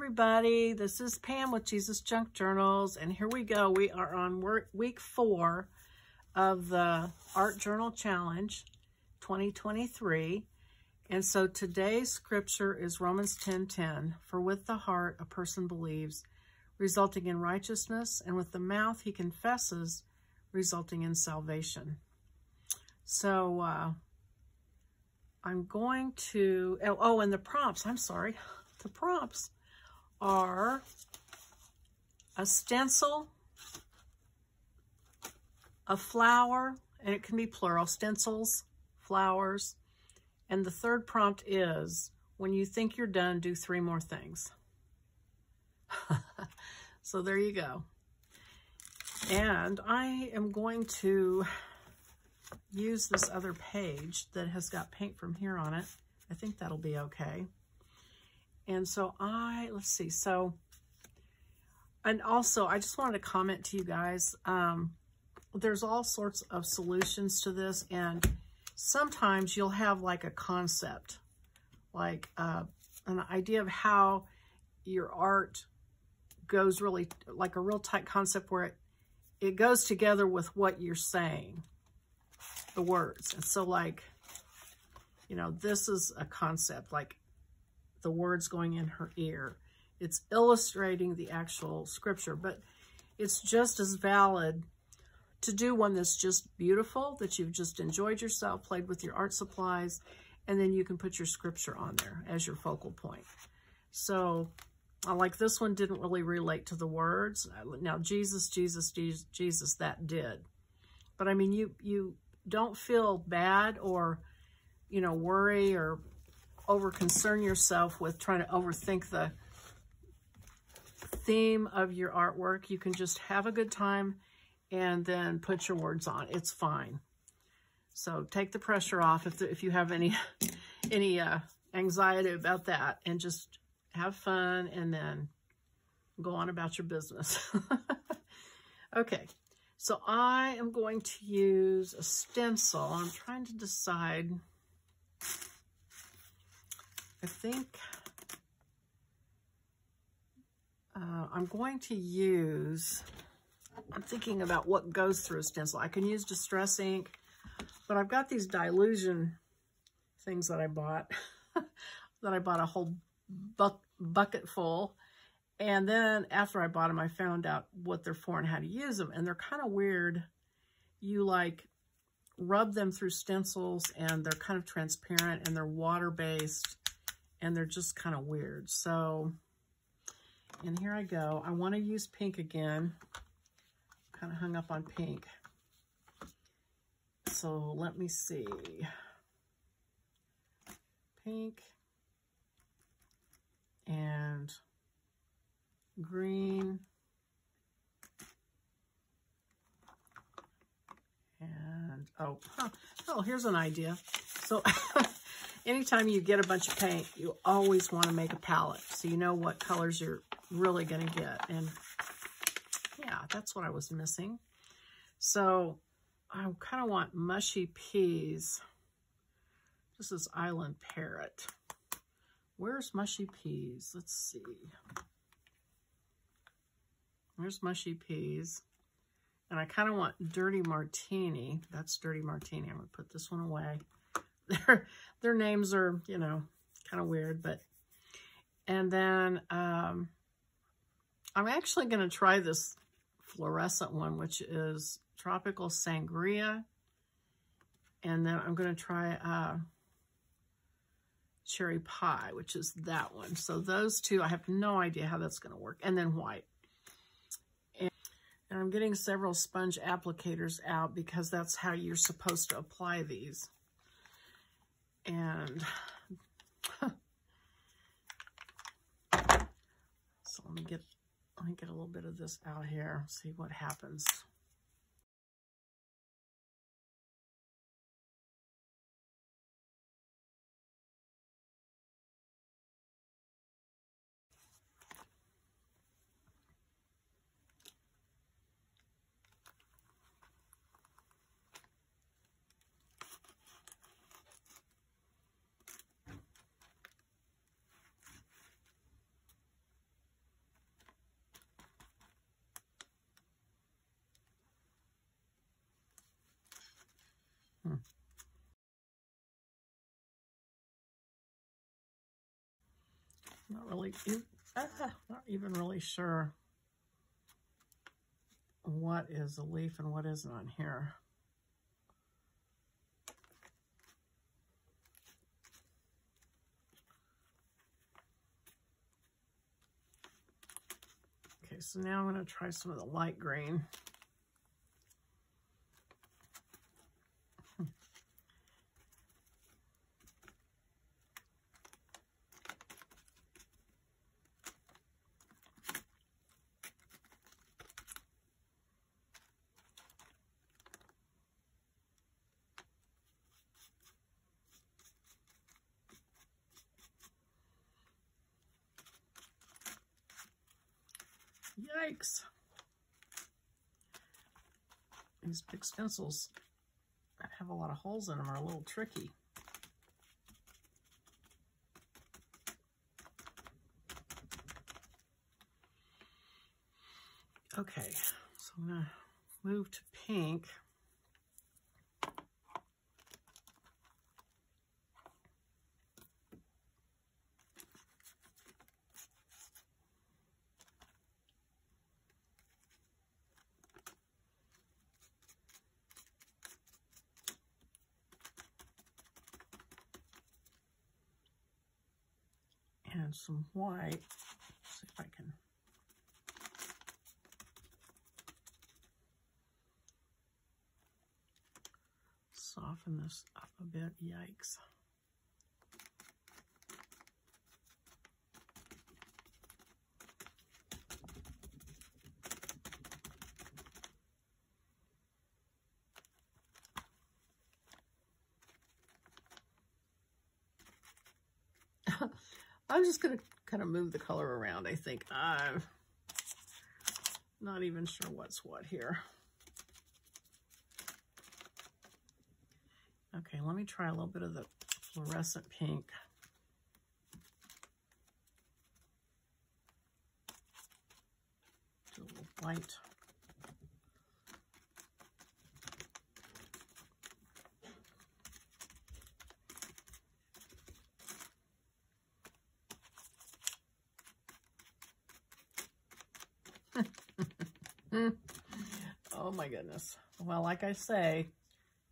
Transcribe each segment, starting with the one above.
everybody. This is Pam with Jesus Junk Journals, and here we go. We are on week 4 of the Art Journal Challenge 2023. And so today's scripture is Romans 10:10. For with the heart a person believes, resulting in righteousness, and with the mouth he confesses, resulting in salvation. So I'm going to, and the prompts, I'm sorry. The prompts are a stencil, a flower, and it can be plural, stencils, flowers. And the third prompt is, when you think you're done, do 3 more things. So there you go. And I am going to use this other page that has got paint from here on it. I think that'll be okay. And so let's see. So, and also I just wanted to comment to you guys, there's all sorts of solutions to this, and sometimes you'll have like a concept, like an idea of how your art goes, really like a real tight concept where it goes together with what you're saying, the words. And so like, you know, this is a concept, like the words going in her ear. It's illustrating the actual scripture, but it's just as valid to do one that's just beautiful, that you've just enjoyed yourself, played with your art supplies, and then you can put your scripture on there as your focal point. So like this one didn't really relate to the words. Now, Jesus, Jesus, Jesus, Jesus, that did. But I mean, you don't feel bad or, you know, worry or over concern yourself with trying to overthink the theme of your artwork. You can just have a good time and then put your words on. It's fine. So take the pressure off if you have any anxiety about that, and just have fun and then go on about your business. Okay, so I am going to use a stencil. I'm trying to decide. I think I'm going to use, I'm thinking about what goes through a stencil. I can use Distress ink, but I've got these dilution things that I bought, that I bought a whole bucket full. And then after I bought them, I found out what they're for and how to use them. And they're kind of weird. You like rub them through stencils and they're kind of transparent and they're water-based and they're just kind of weird. So, and here I go. I want to use pink again. Kind of hung up on pink. So let me see. Pink and green and oh, here's an idea. So anytime you get a bunch of paint, you always want to make a palette so you know what colors you're really going to get. And yeah, that's what I was missing. So I kind of want mushy peas. This is Island Parrot. Where's mushy peas? Let's see. There's mushy peas. And I kind of want Dirty Martini. That's Dirty Martini. I'm going to put this one away. Their names are, you know, kind of weird, but, and then I'm actually going to try this fluorescent one, which is Tropical Sangria. And then I'm going to try Cherry Pie, which is that one. So those two, I have no idea how that's going to work. And then white. And I'm getting several sponge applicators out because that's how you're supposed to apply these. And so let me get a little bit of this out here, see what happens. Not even really sure what is a leaf and what isn't on here. Okay, so now I'm going to try some of the light green. Yikes. These big stencils that have a lot of holes in them are a little tricky. Okay, so I'm going to move to pink. And some white. See if I can soften this up a bit. Yikes. I'm just going to kind of move the color around, I think. I'm not even sure what's what here. Okay, let me try a little bit of the fluorescent pink. Do a little white. Oh my goodness. Well, like I say,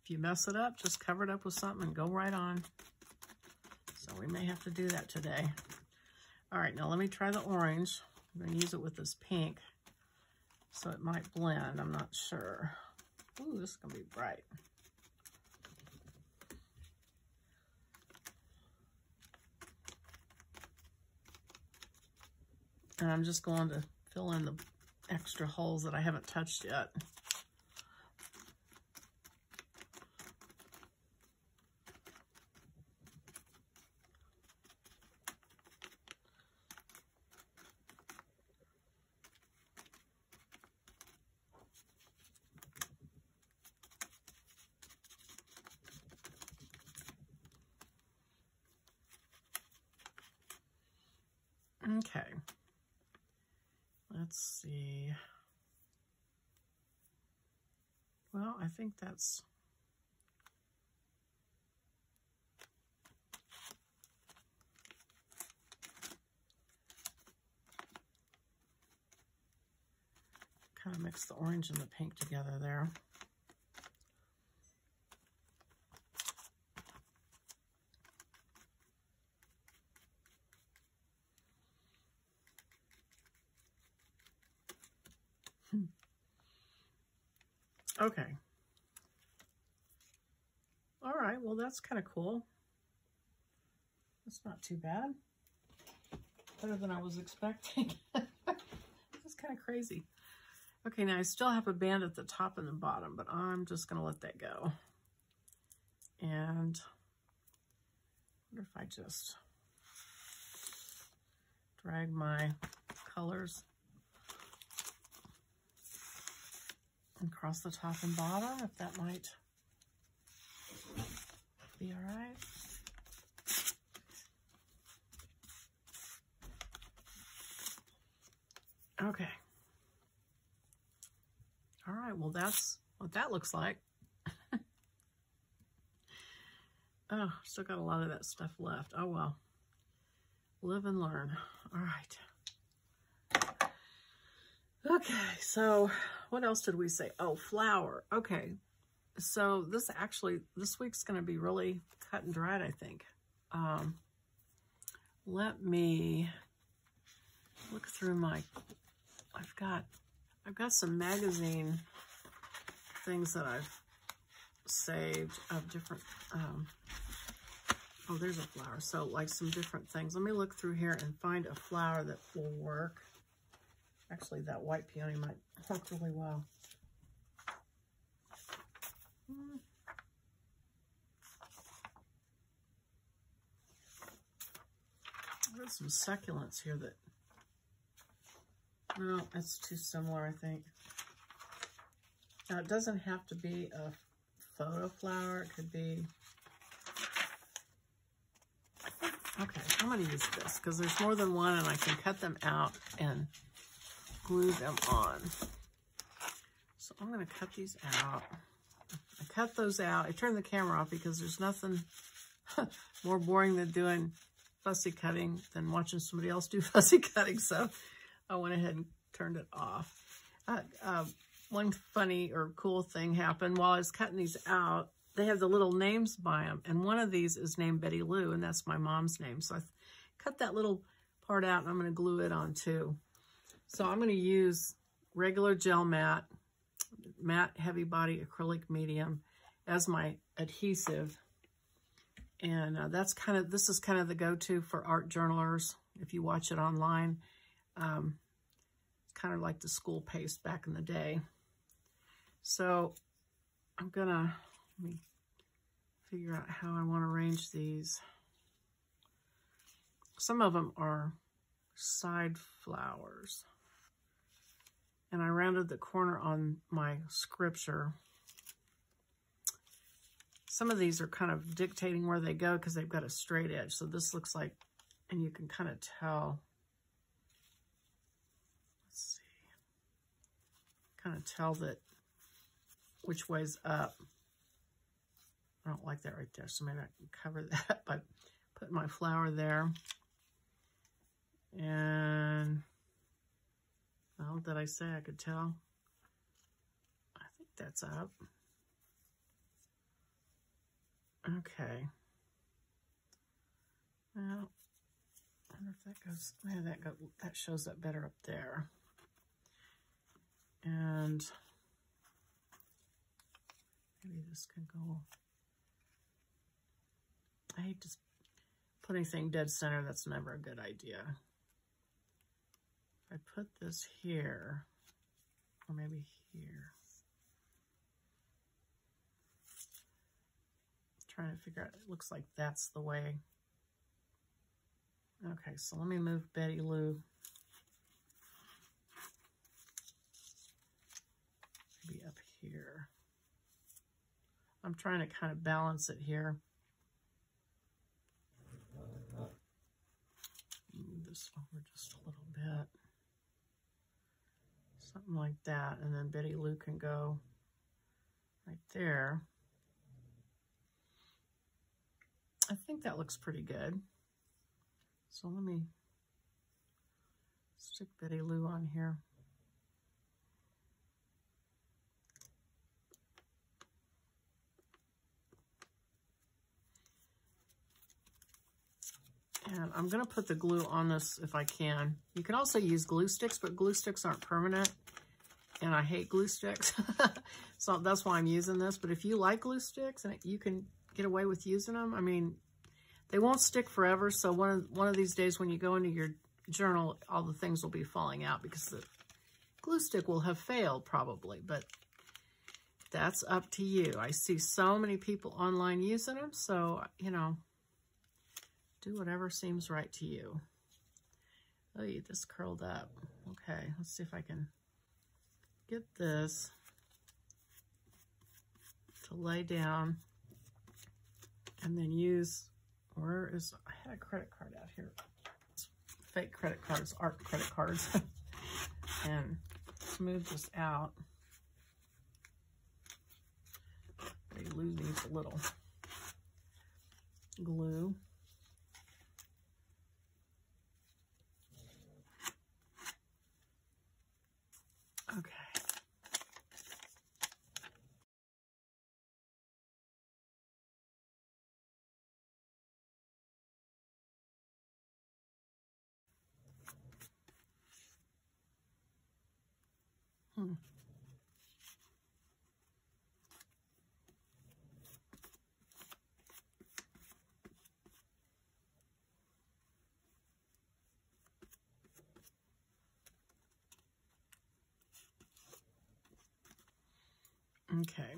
if you mess it up, just cover it up with something and go right on. So we may have to do that today. All right, now let me try the orange. I'm going to use it with this pink, so it might blend. I'm not sure. Ooh, this is going to be bright. And I'm just going to fill in the extra holes that I haven't touched yet. Okay. Let's see. Well, I think that's kind of mix the orange and the pink together there. Okay. All right, well, that's kind of cool. That's not too bad. Better than I was expecting. That's kind of crazy. Okay, now I still have a band at the top and the bottom, but I'm just going to let that go. And I wonder if I just drag my colors across the top and bottom, if that might be all right. Okay. All right, well, that's what that looks like. Oh, still got a lot of that stuff left. Oh, well. Live and learn. All right. Okay, so what else did we say? Oh, flour. Okay, so this week's going to be really cut and dried, I think. Let me look through my, I've got some magazine things that I've saved of different, oh, there's a flower. So like some different things. Let me look through here and find a flower that will work. Actually, that white peony might work really well. There's some succulents here that, no, it's too similar, I think. Now, it doesn't have to be a photo flower. It could be, okay, I'm going to use this because there's more than one and I can cut them out and glue them on. So I'm going to cut these out. I cut those out. I turned the camera off because there's nothing more boring than doing fussy cutting than watching somebody else do fussy cutting. So I went ahead and turned it off. One funny or cool thing happened while I was cutting these out. They have the little names by them, and one of these is named Betty Lou, and that's my mom's name. So I cut that little part out, and I'm going to glue it on too. So I'm going to use regular gel matte heavy body acrylic medium as my adhesive. And this is kind of the go-to for art journalers if you watch it online. It's kind of like the school paste back in the day. So I'm gonna, let me figure out how I want to arrange these. Some of them are side flowers. And I rounded the corner on my scripture. Some of these are kind of dictating where they go because they've got a straight edge. So this looks like, and you can kind of tell. Let's see. Kind of tell that which way's up. I don't like that right there. So maybe I can cover that by putting my flower there. And, well, did I say I could tell? I think that's up. Okay. Well, I wonder if that goes, yeah, that shows up better up there. And maybe this can go. I hate to put anything dead center. That's never a good idea. If I put this here, or maybe here. Trying to figure out, it looks like that's the way. Okay, so let me move Betty Lou. Maybe up here. I'm trying to kind of balance it here. Move this over just a little bit. Something like that, and then Betty Lou can go right there. I think that looks pretty good. So let me stick Betty Lou on here. And I'm going to put the glue on this if I can. You can also use glue sticks, but glue sticks aren't permanent. And I hate glue sticks. So that's why I'm using this. But if you like glue sticks and you can get away with using them, I mean, they won't stick forever. So one of these days when you go into your journal, all the things will be falling out because the glue stick will have failed probably. But that's up to you. I see so many people online using them. So, you know, do whatever seems right to you. Oh, this curled up. Okay, let's see if I can get this to lay down and then use, where is, I had a credit card out here. It's fake credit cards, art credit cards. And smooth this out. They needs a little. glue. Okay,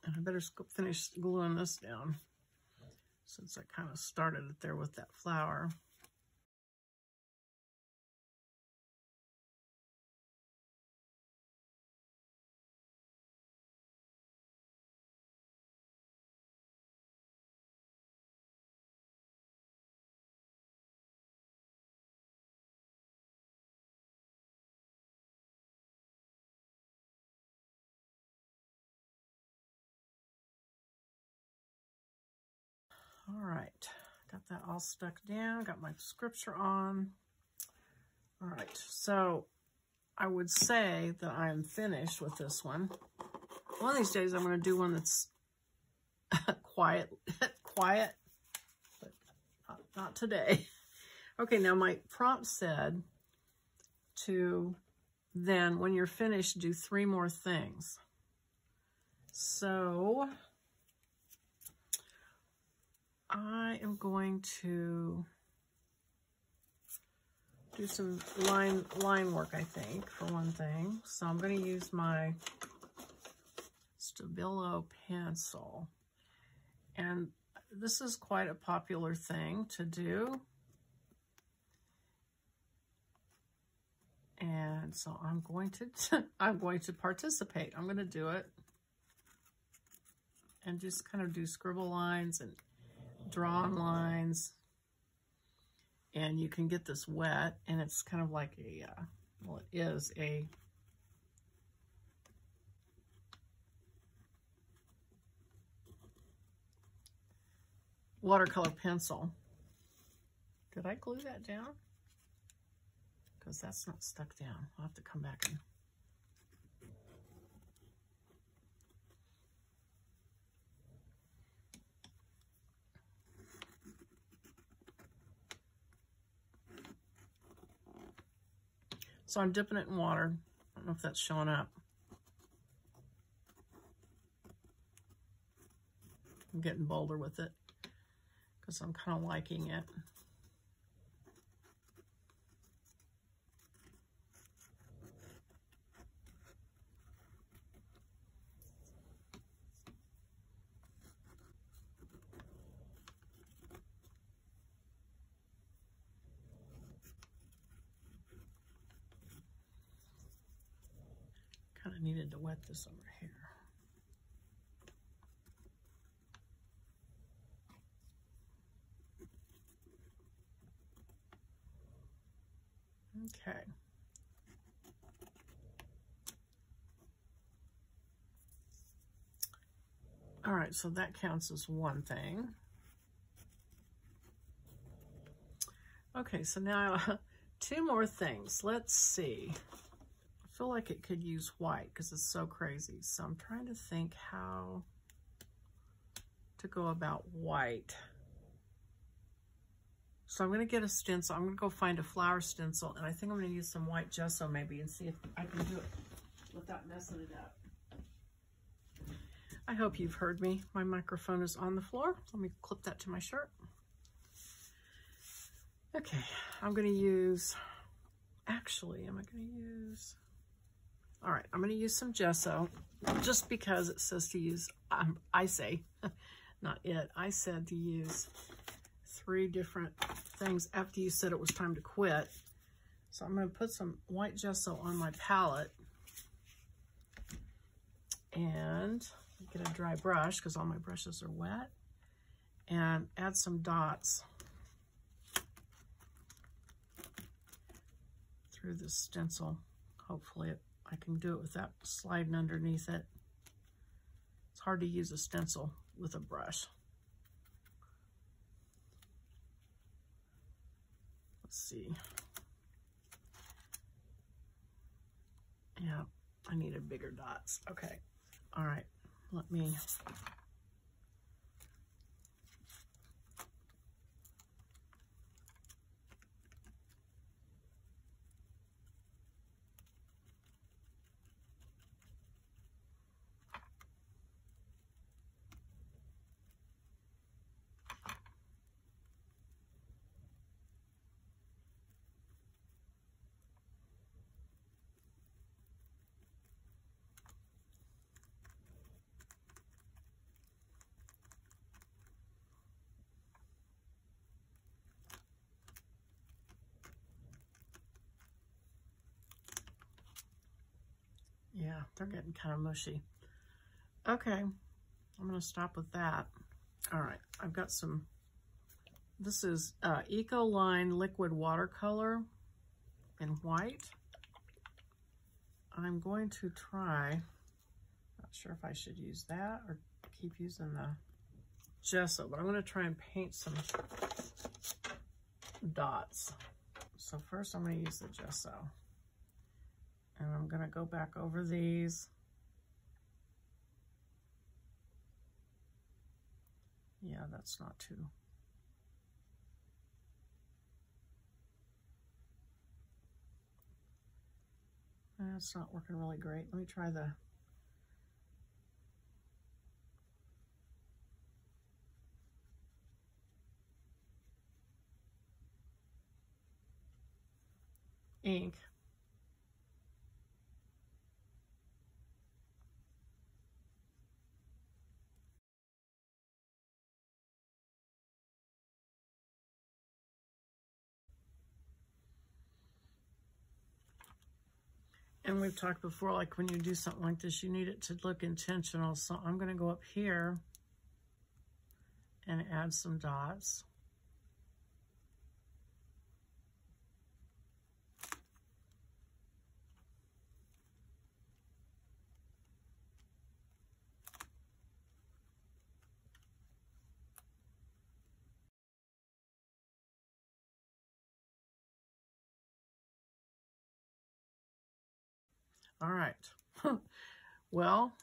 and I better finish gluing this down since I kind of started it there with that flower. All right, got that all stuck down, got my scripture on. All right, so I would say that I'm finished with this one. One of these days I'm going to do one that's quiet, but not today. Okay, now my prompt said to then, when you're finished, do 3 more things. So I am going to do some line work, I think, for one thing. So I'm going to use my Stabilo pencil. And this is quite a popular thing to do. And so I'm going to participate. I'm going to do it and just kind of do scribble lines and drawn lines. And you can get this wet, and it's kind of like a, well, it is a watercolor pencil. Did I glue that down? Because that's not stuck down. I'll have to come back and so I'm dipping it in water. I don't know if that's showing up. I'm getting bolder with it because I'm kind of liking it. Kind of needed to wet this over here. Okay. All right, so that counts as one thing. Okay, so now 2 more things. Let's see. I feel like it could use white because it's so crazy. So I'm trying to think how to go about white. So I'm going to get a stencil. I'm going to go find a flower stencil, and I think I'm going to use some white gesso maybe and see if I can do it without messing it up. I hope you've heard me. My microphone is on the floor. Let me clip that to my shirt. Okay, I'm going to use, actually, am I going to use, all right, I'm going to use some gesso just because it says to use, I say, not it, I said to use 3 different things after you said it was time to quit. So I'm going to put some white gesso on my palette and get a dry brush because all my brushes are wet, and add some dots through this stencil. Hopefully I can do it without sliding underneath it. It's hard to use a stencil with a brush. Let's see. Yeah, I needed bigger dots. Okay. All right. Let me Yeah, they're getting kind of mushy. Okay, I'm going to stop with that. All right, I've got some, this is Eco Line Liquid Watercolor in white. I'm going to try, not sure if I should use that or keep using the gesso, but I'm going to try and paint some dots. So first I'm going to use the gesso. And I'm going to go back over these. Yeah, that's not too. That's not working really great. Let me try the ink. And we've talked before, like when you do something like this, you need it to look intentional. So I'm going to go up here and add some dots. All right. Well,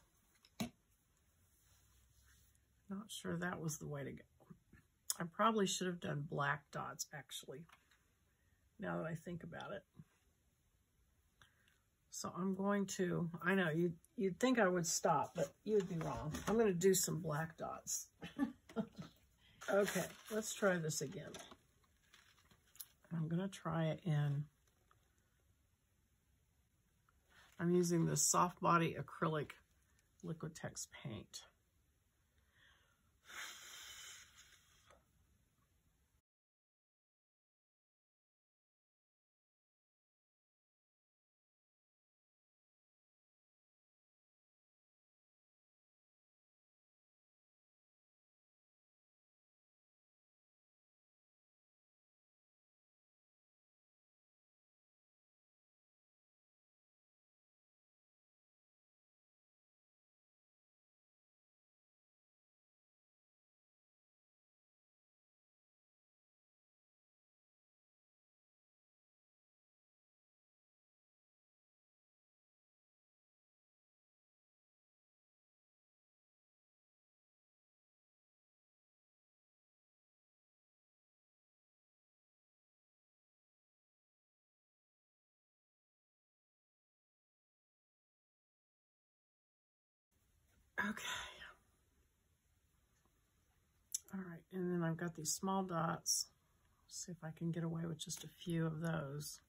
not sure that was the way to go. I probably should have done black dots, actually, now that I think about it. So I'm going to, I know you'd think I would stop, but you'd be wrong. I'm going to do some black dots. Okay, let's try this again. I'm going to try it in, I'm using this soft body acrylic Liquitex paint. Okay. All right, and then I've got these small dots. Let's see if I can get away with just a few of those.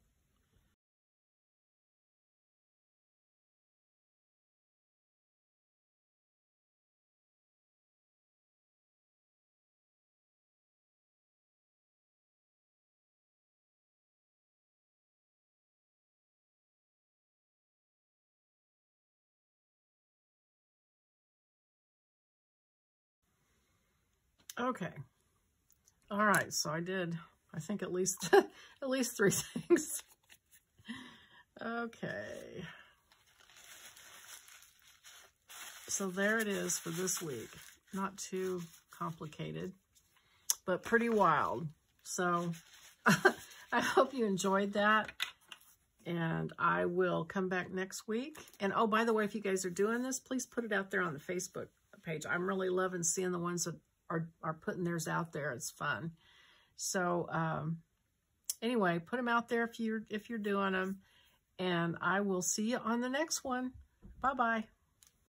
Okay. All right, so I did, I think at least at least 3 things. Okay. So there it is for this week. Not too complicated, but pretty wild. So I hope you enjoyed that. And I will come back next week. And oh, by the way, if you guys are doing this, please put it out there on the Facebook page. I'm really loving seeing the ones that are putting theirs out there. It's fun. So anyway, put them out there if you're doing them. And I will see you on the next one. Bye-bye.